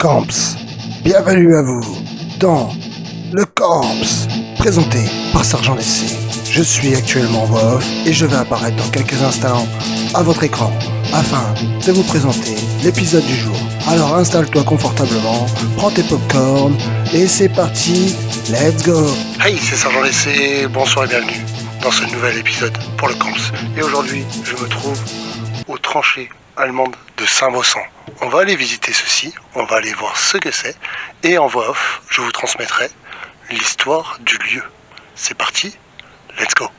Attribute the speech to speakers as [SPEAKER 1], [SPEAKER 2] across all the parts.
[SPEAKER 1] Camps. Bienvenue à vous dans le Camps, présenté par Sergent Lessé. Je suis actuellement en voix off et je vais apparaître dans quelques instants à votre écran afin de vous présenter l'épisode du jour. Alors installe-toi confortablement, prends tes popcorn et c'est parti, let's go.
[SPEAKER 2] Hey, c'est Sergent Lessé, bonsoir et bienvenue dans ce nouvel épisode pour le Camps. Et aujourd'hui, je me trouve aux tranchées allemandes de Saint-Maussan. On va aller visiter ceci, on va aller voir ce que c'est, et en voix off, je vous transmettrai l'histoire du lieu. C'est parti, let's go.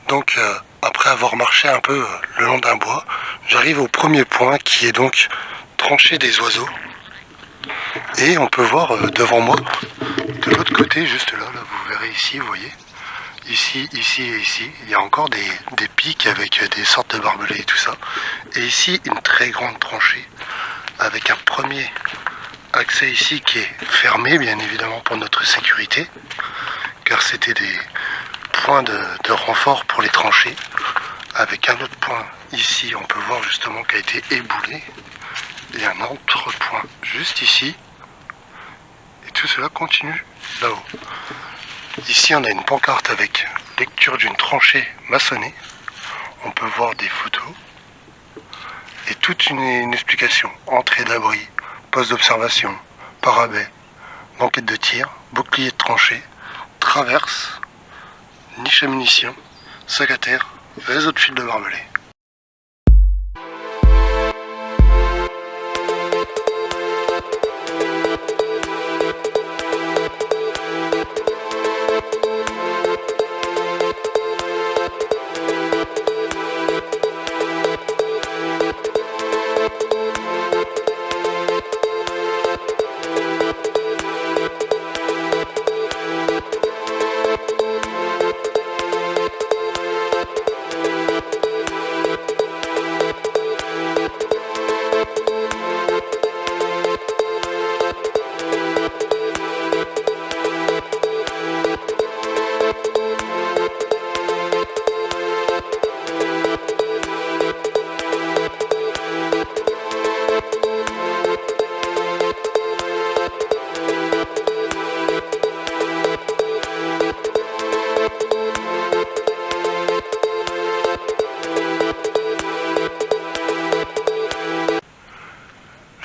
[SPEAKER 2] Donc après avoir marché un peu le long d'un bois, j'arrive au premier point qui est donc tranchée des oiseaux. Et on peut voir devant moi, de l'autre côté, juste là, vous verrez ici, vous voyez, ici et ici, il y a encore des pics avec des sortes de barbelés et tout ça. Et ici, une très grande tranchée avec un premier accès ici qui est fermé, bien évidemment pour notre sécurité, car c'était des point de renfort pour les tranchées, avec un autre point ici, on peut voir justement qui a été éboulé, et un autre point juste ici, et tout cela continue là-haut. Ici on a une pancarte avec lecture d'une tranchée maçonnée, on peut voir des photos, et toute une explication, entrée d'abri, poste d'observation, parapet, banquette de tir, bouclier de tranchée, traverse, niche à munitions, sac à terre, réseau de fil de barbelés.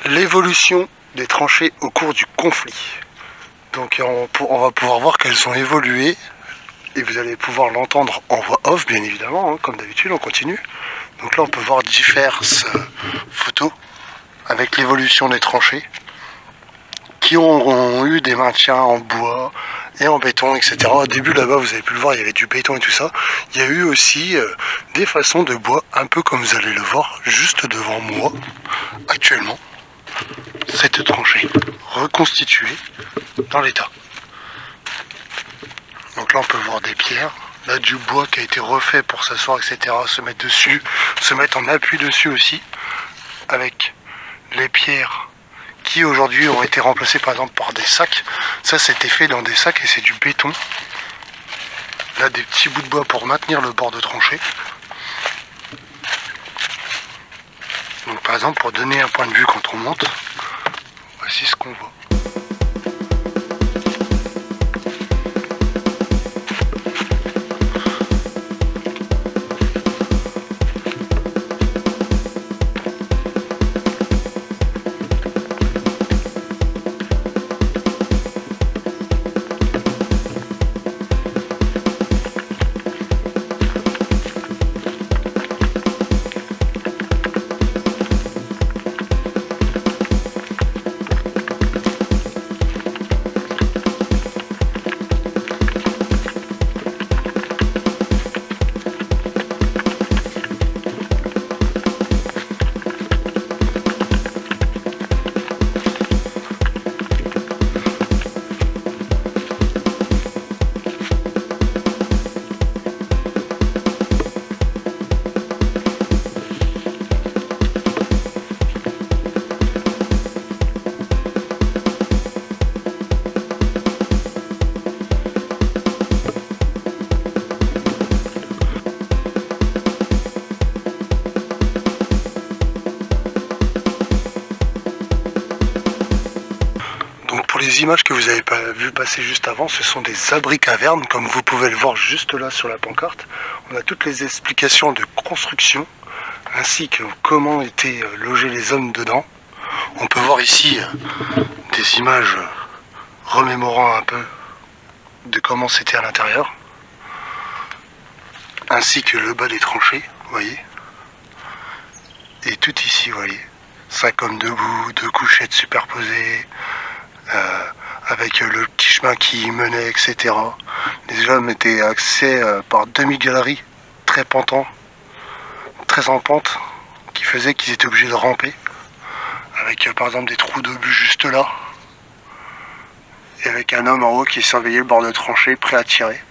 [SPEAKER 2] L'évolution des tranchées au cours du conflit. Donc on va pouvoir voir qu'elles ont évolué et vous allez pouvoir l'entendre en voix off bien évidemment, hein, comme d'habitude on continue. Donc là on peut voir diverses photos avec l'évolution des tranchées qui ont eu des maintiens en bois et en béton, etc. Au début là-bas vous avez pu le voir, il y avait du béton et tout ça. Il y a eu aussi des façons de bois, un peu comme vous allez le voir juste devant moi actuellement. Cette tranchée reconstituée dans l'état. Donc là on peut voir des pierres, là du bois qui a été refait pour s'asseoir, etc. Se mettre dessus, se mettre en appui dessus aussi, avec les pierres qui aujourd'hui ont été remplacées par exemple par des sacs. Ça c'était fait dans des sacs et c'est du béton. Là des petits bouts de bois pour maintenir le bord de tranchée. Donc par exemple pour donner un point de vue quand on monte, voici ce qu'on voit. les images que vous avez vu passer juste avant, ce sont des abris cavernes, comme vous pouvez le voir juste là sur la pancarte. On a toutes les explications de construction, ainsi que comment étaient logés les hommes dedans. On peut voir ici des images remémorant un peu de comment c'était à l'intérieur, ainsi que le bas des tranchées, vous voyez. Et tout ici, vous voyez, 5 hommes debout, 2 couchettes superposées, avec le petit chemin qui y menait, etc. Les hommes étaient axés par demi-galeries très pentantes, très en pente, qui faisaient qu'ils étaient obligés de ramper, avec par exemple des trous d'obus juste là, et avec un homme en haut qui surveillait le bord de tranchée, prêt à tirer.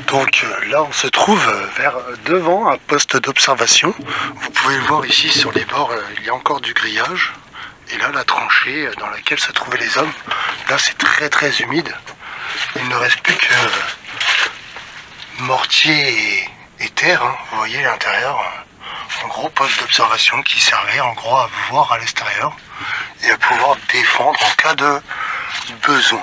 [SPEAKER 2] Donc là on se trouve devant un poste d'observation. Vous pouvez le voir ici sur les bords, il y a encore du grillage. Et là la tranchée dans laquelle se trouvaient les hommes, là c'est très humide. Il ne reste plus que mortier et terre, hein. Vous voyez à l'intérieur, un gros poste d'observation qui servait en gros à voir à l'extérieur et à pouvoir défendre en cas de besoin.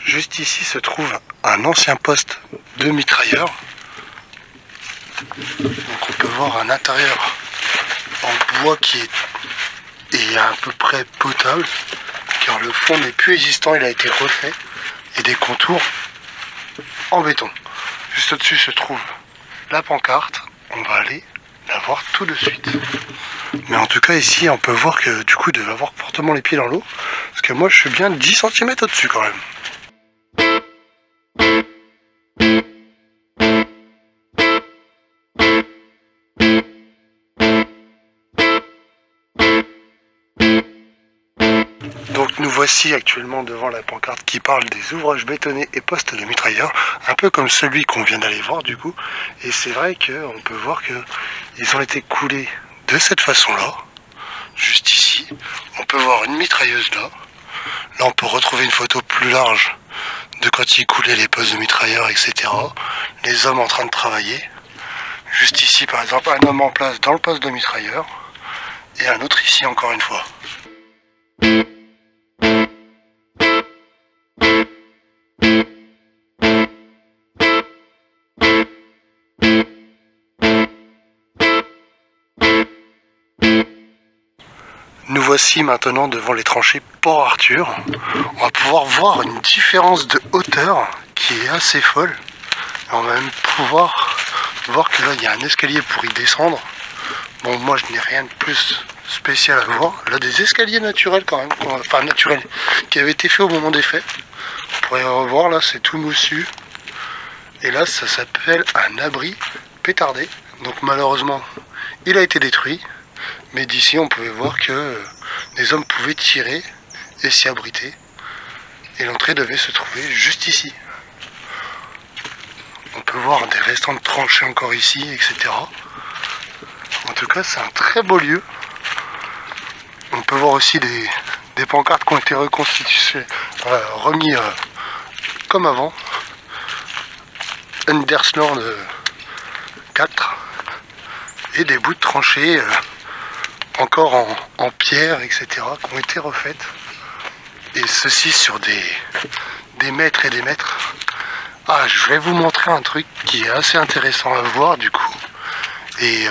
[SPEAKER 2] Juste ici se trouve un ancien poste de mitrailleur. Donc on peut voir un intérieur en bois qui est à peu près potable, car le fond n'est plus existant, il a été refait, et des contours en béton. Juste au-dessus se trouve la pancarte, on va aller la voir tout de suite. Mais en tout cas ici on peut voir que du coup il devait avoir fortement les pieds dans l'eau, parce que moi je suis bien 10 cm au-dessus quand même. Donc nous voici actuellement devant la pancarte qui parle des ouvrages bétonnés et postes de mitrailleurs, un peu comme celui qu'on vient d'aller voir du coup. Et c'est vrai qu'on peut voir qu'ils ont été coulés de cette façon-là, juste ici. On peut voir une mitrailleuse là. Là on peut retrouver une photo plus large de quand ils coulaient les postes de mitrailleurs, etc. Les hommes en train de travailler. Juste ici par exemple un homme en place dans le poste de mitrailleur et un autre ici encore une fois. voici maintenant devant les tranchées Port Arthur. On va pouvoir voir une différence de hauteur qui est assez folle. Et on va même pouvoir voir que là il y a un escalier pour y descendre. Bon, moi je n'ai rien de plus spécial à voir. Là, des escaliers naturels quand même, enfin naturels, qui avaient été faits au moment des faits. Vous pourrez revoir, là c'est tout moussu. Et là ça s'appelle un abri pétardé. Donc malheureusement il a été détruit. Mais d'ici on pouvait voir que des hommes pouvaient tirer et s'y abriter. Et l'entrée devait se trouver juste ici. On peut voir des restants de tranchées encore ici, etc. En tout cas c'est un très beau lieu. On peut voir aussi des pancartes qui ont été reconstituées, remis comme avant. Undersland 4 et des bouts de tranchées encore en pierre, etc. qui ont été refaites. Et ceci sur des mètres et des mètres. Ah, je vais vous montrer un truc qui est assez intéressant à voir du coup. Et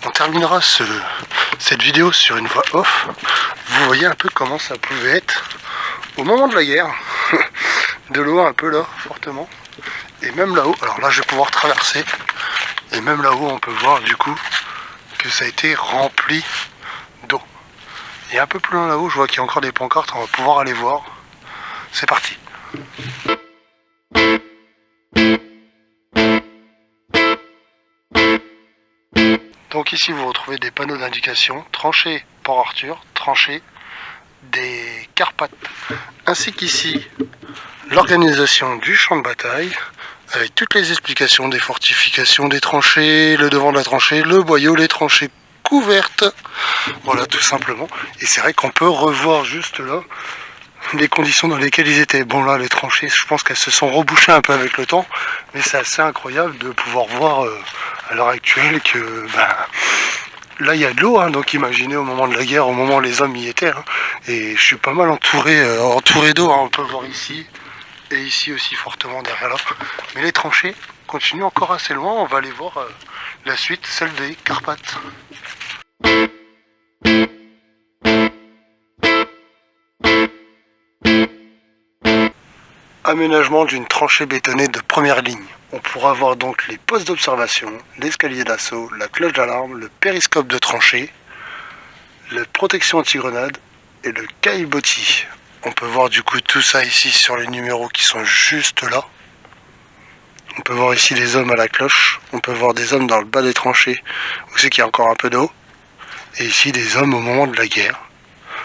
[SPEAKER 2] on terminera cette vidéo sur une voix off. Vous voyez un peu comment ça pouvait être au moment de la guerre. De l'eau un peu là, fortement. Et même là-haut, alors là je vais pouvoir traverser. Et même là-haut on peut voir du coup que ça a été rempli d'eau. Et un peu plus loin là-haut, je vois qu'il y a encore des pancartes, on va pouvoir aller voir. C'est parti. Donc ici vous retrouvez des panneaux d'indication, tranchée Port Arthur, tranchée des Carpates, ainsi qu'ici l'organisation du champ de bataille, avec toutes les explications des fortifications, des tranchées, le devant de la tranchée, le boyau, les tranchées couvertes, voilà tout simplement. Et c'est vrai qu'on peut revoir juste là les conditions dans lesquelles ils étaient. Bon là les tranchées, je pense qu'elles se sont rebouchées un peu avec le temps, mais c'est assez incroyable de pouvoir voir à l'heure actuelle que là il y a de l'eau, hein, donc imaginez au moment de la guerre, au moment où les hommes y étaient, hein, et je suis pas mal entouré d'eau, hein, on peut voir ici, et ici aussi fortement derrière là. Mais les tranchées continuent encore assez loin, on va aller voir la suite, celle des Carpates. Aménagement d'une tranchée bétonnée de première ligne. On pourra voir donc les postes d'observation, l'escalier d'assaut, la cloche d'alarme, le périscope de tranchée, la protection anti-grenade et le caillebotis. On peut voir du coup tout ça ici sur les numéros qui sont juste là. On peut voir ici des hommes à la cloche, on peut voir des hommes dans le bas des tranchées où c'est qu'il y a encore un peu d'eau. Et ici des hommes au moment de la guerre.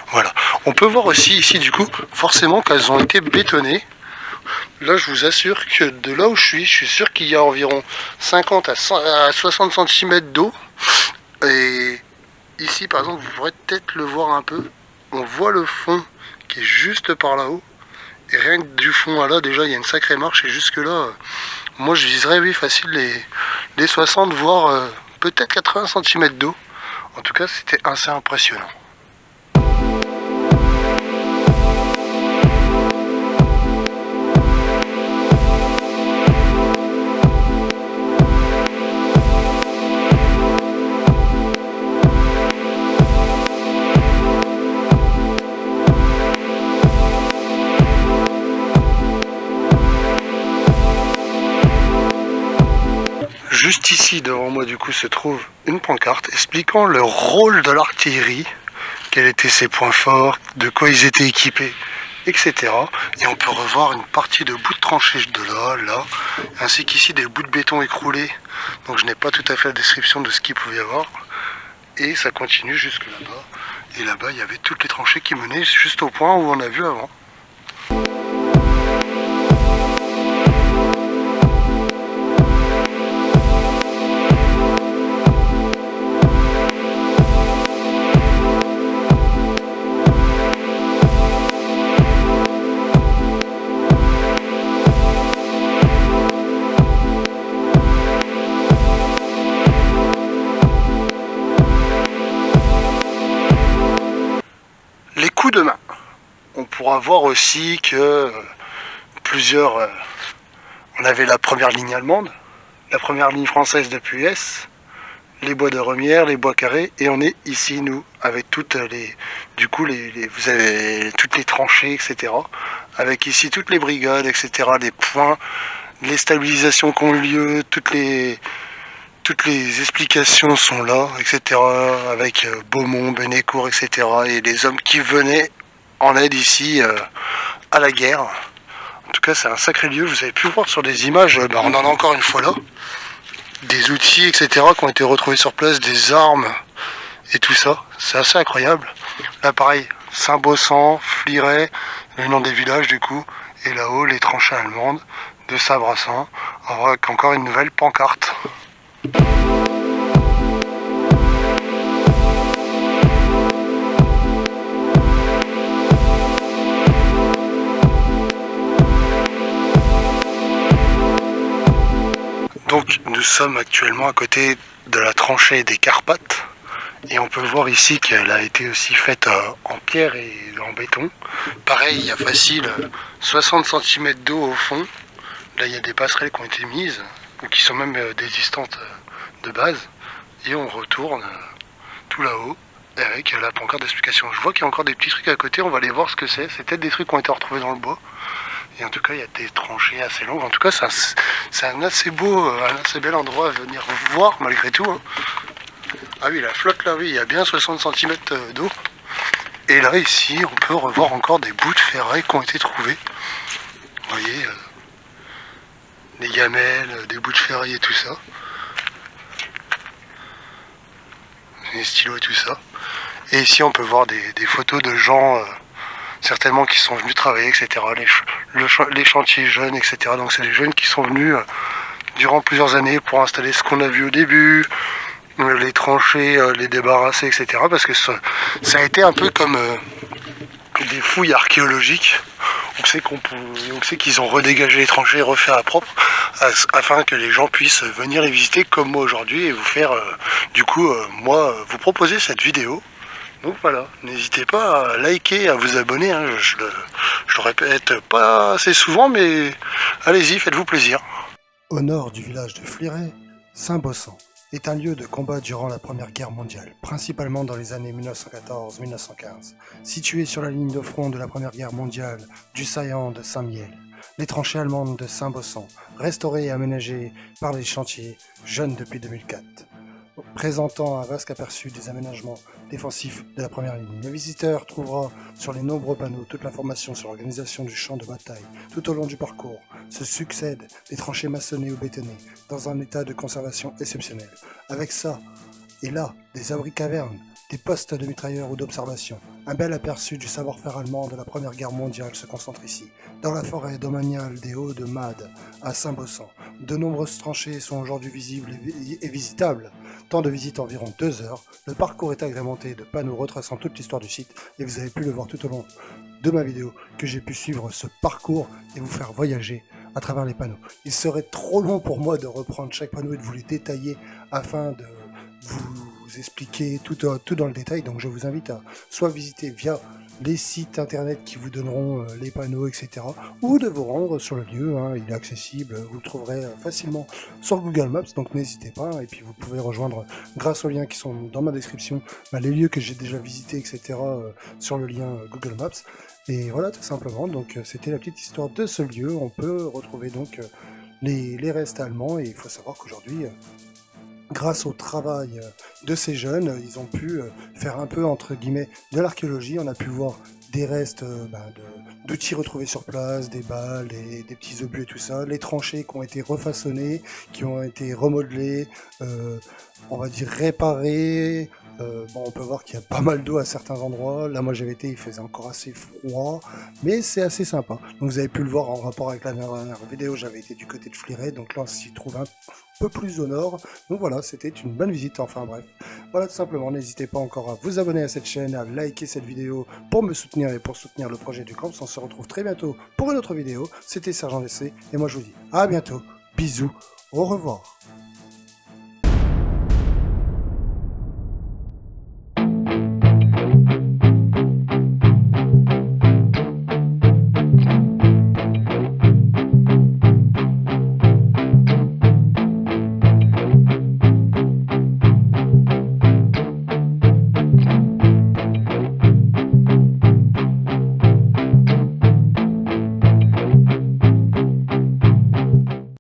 [SPEAKER 2] Voilà. On peut voir aussi ici du coup forcément qu'elles ont été bétonnées. Là je vous assure que de là où je suis sûr qu'il y a environ 50 à 60 cm d'eau. Et ici par exemple vous pourrez peut-être le voir un peu. On voit le fond qui est juste par là-haut. Et rien que du fond à là déjà il y a une sacrée marche. Et jusque là, moi je viserais oui facile les 60 voire peut-être 80 cm d'eau. En tout cas c'était assez impressionnant. Juste ici devant moi du coup se trouve une pancarte expliquant le rôle de l'artillerie, quels étaient ses points forts, de quoi ils étaient équipés, etc. Et on peut revoir une partie de bouts de tranchée de là, ainsi qu'ici des bouts de béton écroulés. Donc je n'ai pas tout à fait la description de ce qu'il pouvait y avoir. Et ça continue jusque là-bas. Et là-bas il y avait toutes les tranchées qui menaient juste au point où on a vu avant. De main. On pourra voir aussi que on avait la première ligne allemande, la première ligne française depuis S, les bois de Remière, les bois carrés, et on est ici, nous, avec toutes les... Du coup, vous avez toutes les tranchées, etc. Avec ici toutes les brigades, etc. Les points, les stabilisations qui ont eu lieu, toutes les explications sont là, etc. Avec Beaumont, Bennécourt, etc. Et les hommes qui venaient en aide ici à la guerre. En tout cas, c'est un sacré lieu. Vous avez pu voir sur des images, on en a encore une fois là. Des outils, etc. qui ont été retrouvés sur place, des armes et tout ça. C'est assez incroyable. Là, pareil, Saint-Bossan, Fliret, le nom des villages du coup. Et là-haut, les tranchées allemandes de Saint-Brassin. Avec encore une nouvelle pancarte. Donc nous sommes actuellement à côté de la tranchée des Carpates et on peut voir ici qu'elle a été aussi faite en pierre et en béton. Pareil, il y a facile 60 cm d'eau au fond. Là il y a des passerelles qui ont été mises ou qui sont même désistantes de base et on retourne tout là-haut avec la pancarte d'explication. Je vois qu'il y a encore des petits trucs à côté, on va aller voir ce que c'est. C'est peut-être des trucs qui ont été retrouvés dans le bois. Et en tout cas, il y a des tranchées assez longues. En tout cas, c'est un assez beau, un assez bel endroit à venir voir malgré tout. Hein. Ah oui, la flotte là, oui, il y a bien 60 cm d'eau. Et là, ici, on peut revoir encore des bouts de ferraille qui ont été trouvés. Vous voyez, des gamelles, des bouts de ferraille et tout ça. Des stylos et tout ça. Et ici, on peut voir des photos de gens... certainement qui sont venus travailler, etc. Les chantiers jeunes, etc. Donc c'est des jeunes qui sont venus durant plusieurs années pour installer ce qu'on a vu au début, les tranchées, les débarrasser, etc. Parce que ça a été un peu comme des fouilles archéologiques. On sait qu'ils ont redégagé les tranchées et refait à propre afin que les gens puissent venir les visiter comme moi aujourd'hui et vous faire vous proposer cette vidéo. Donc voilà, n'hésitez pas à liker, à vous abonner, hein. Je le répète pas assez souvent, mais allez-y, faites-vous plaisir.
[SPEAKER 1] Au nord du village de Fliret, Saint-Bossan est un lieu de combat durant la Première Guerre mondiale, principalement dans les années 1914-1915. Situé sur la ligne de front de la Première Guerre mondiale du saillant de Saint-Mihiel, les tranchées allemandes de Saint-Bossan, restaurées et aménagées par les chantiers jeunes depuis 2004. Présentant un vaste aperçu des aménagements défensifs de la première ligne. Le visiteur trouvera sur les nombreux panneaux toute l'information sur l'organisation du champ de bataille. Tout au long du parcours se succèdent des tranchées maçonnées ou bétonnées dans un état de conservation exceptionnel. Avec ça, et là, des abris cavernes, des postes de mitrailleurs ou d'observation. Un bel aperçu du savoir-faire allemand de la Première Guerre mondiale se concentre ici. Dans la forêt domaniale des Hauts de Made, à Saint-Bossan, de nombreuses tranchées sont aujourd'hui visibles et visitables. Temps de visite environ 2 heures. Le parcours est agrémenté de panneaux retraçant toute l'histoire du site et vous avez pu le voir tout au long de ma vidéo que j'ai pu suivre ce parcours et vous faire voyager à travers les panneaux. Il serait trop long pour moi de reprendre chaque panneau et de vous les détailler afin de vous expliquer tout dans le détail, donc je vous invite à soit visiter via les sites internet qui vous donneront les panneaux, etc. ou de vous rendre sur le lieu, hein, il est accessible, vous le trouverez facilement sur Google Maps, donc n'hésitez pas, et puis vous pouvez rejoindre, grâce aux liens qui sont dans ma description, les lieux que j'ai déjà visités, etc. Sur le lien Google Maps, et voilà tout simplement, donc c'était la petite histoire de ce lieu. On peut retrouver donc les restes allemands, et il faut savoir qu'aujourd'hui, grâce au travail de ces jeunes, ils ont pu faire un peu, entre guillemets, de l'archéologie. On a pu voir des restes d'outils retrouvés sur place, des balles, des petits obus et tout ça, les tranchées qui ont été refaçonnées, qui ont été remodelées, on va dire réparées. On peut voir qu'il y a pas mal d'eau à certains endroits. Là, moi j'avais été, il faisait encore assez froid, mais c'est assez sympa. Donc vous avez pu le voir en rapport avec la dernière vidéo, j'avais été du côté de Fliret, donc là on s'y trouve un peu plus au nord. Donc voilà, c'était une bonne visite, enfin bref. Voilà tout simplement, n'hésitez pas encore à vous abonner à cette chaîne, à liker cette vidéo pour me soutenir et pour soutenir le projet du Camps. On se retrouve très bientôt pour une autre vidéo. C'était Sergent DC, et moi je vous dis à bientôt, bisous, au revoir.